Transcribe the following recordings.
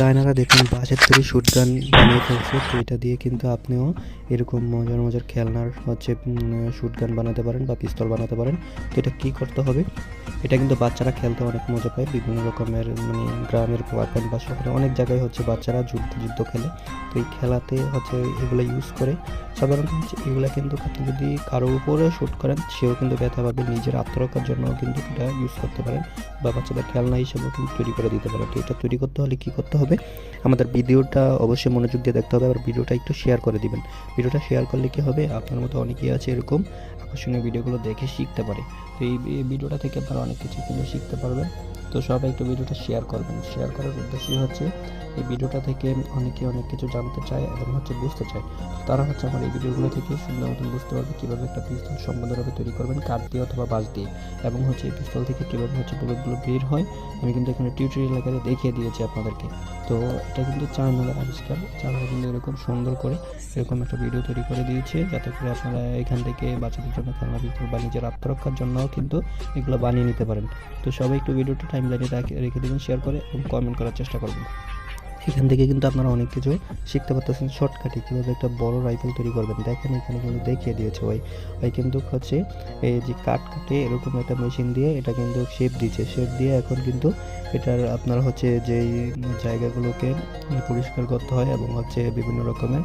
চায়নারা দেখুন বাঁশের তৈরি শুটগান বানিয়ে ফেলছে। তো এটা দিয়ে কিন্তু আপনিও এরকম মজার মজার খেলনার হচ্ছে শুটগান বানাতে পারেন বা পিস্তল বানাতে পারেন। তো এটা কী করতে হবে, এটা কিন্তু বাচ্চারা খেলতে অনেক মজা পায়। বিভিন্ন রকমের গ্রামের ওয়ারপেন বা শহরে অনেক জায়গায় হচ্ছে বাচ্চারা যুদ্ধ যুদ্ধ খেলে। তো এই খেলাতে হচ্ছে এগুলো ইউজ করে। সাধারণত হচ্ছে এগুলো কিন্তু আপনি যদি কারো উপরে শ্যুট করেন সেও কিন্তু ব্যথা পাবে। নিজের আত্মরক্ষার জন্যও কিন্তু এটা ইউজ করতে পারেন বা বাচ্চাদের খেলনা হিসেবেও কিন্তু তৈরি করে দিতে পারেন। তো এটা তৈরি করতে হলে কী করতে হবে, আমাদের ভিডিওটা অবশ্যই মনোযোগ দিয়ে দেখতে হবে, আবার ভিডিওটা একটু শেয়ার করে দিবেন। ভিডিওটা শেয়ার করলে কী হবে, আপনার মতো অনেকেই আছে এরকম আকর্ষণীয় ভিডিওগুলো দেখে শিখতে পারে। তো এই ভিডিওটা থেকে আপনারা অনেক কিছু কিন্তু শিখতে পারবেন। তো সবাই একটু ভিডিওটা শেয়ার করবেন। শেয়ার করার উদ্দেশ্যই হচ্ছে এই ভিডিওটা থেকে অনেকে অনেক কিছু জানতে চায় এবং হচ্ছে বুঝতে চায়। তারা হচ্ছে আমার এই ভিডিওগুলো থেকে সুন্দর মতন বুঝতে পারবে কীভাবে একটা পিস্তল সম্পূর্ণভাবে তৈরি করবেন কাঠ দিয়ে অথবা বাঁশ দিয়ে, এবং হচ্ছে এই পিস্তল থেকে কীভাবে হচ্ছে বুলেটগুলো বের হয়। আমি কিন্তু এখানে টিউটোরিয়াল আকারে দেখিয়ে দিয়েছি আপনাদেরকে। তো এটা কিন্তু চায়নার আবিষ্কার। চায়নারা কিন্তু এরকম সুন্দর করে এরকম একটা ভিডিও তৈরি করে দিয়েছে, যাতে করে আপনারা এখান থেকে বাচ্চাদের জন্য খেলনা পিস্তল বা নিজের আত্মরক্ষার জন্যও কিন্তু এগুলো বানিয়ে নিতে পারেন। তো সবাই একটু ভিডিওটা টাইমলাইনে রেখে দেবেন, শেয়ার করে এবং কমেন্ট করার চেষ্টা করবেন। এখান থেকে কিন্তু আপনারা অনেক কিছু শিখতে পারতেছেন শর্টকাটে কীভাবে একটা বড় রাইফেল তৈরি করবেন। দেখেন এখানে কিন্তু দেখিয়ে দিয়েছে ওই কিন্তু হচ্ছে এই যে কাট কাটে এরকম একটা মেশিন দিয়ে এটা কিন্তু শেপ দিচ্ছে। শেপ দিয়ে এখন কিন্তু এটার আপনার হচ্ছে যেই জায়গাগুলোকে পরিষ্কার করতে হয় এবং হচ্ছে বিভিন্ন রকমের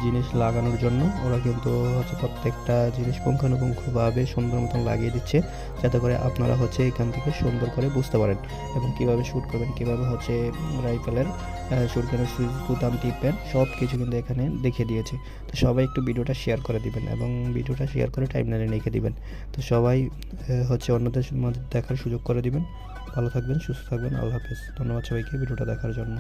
জিনিস লাগানোর জন্য ওরা কিন্তু হচ্ছে প্রত্যেকটা জিনিস পুঙ্খানুপুঙ্খভাবে সুন্দর মতন লাগিয়ে দিচ্ছে, যাতে করে আপনারা হচ্ছে এখান থেকে সুন্দর করে বুঝতে পারেন এবং কীভাবে শ্যুট করবেন, কীভাবে হচ্ছে রাইফেলের শটগানের সুইচ বোতাম টিপবেন, সব কিছু কিন্তু এখানে দেখিয়ে দিয়েছে। তো সবাই একটু ভিডিওটা শেয়ার করে দিবেন এবং ভিডিওটা শেয়ার করে টাইমলাইনে রেখে দিবেন। তো সবাই হচ্ছে অন্যদের মধ্যে দেখার সুযোগ করে দিবেন। ভালো থাকবেন, সুস্থ থাকবেন। আল্লাহ হাফেজ। ধন্যবাদ সবাইকে ভিডিওটা দেখার জন্য।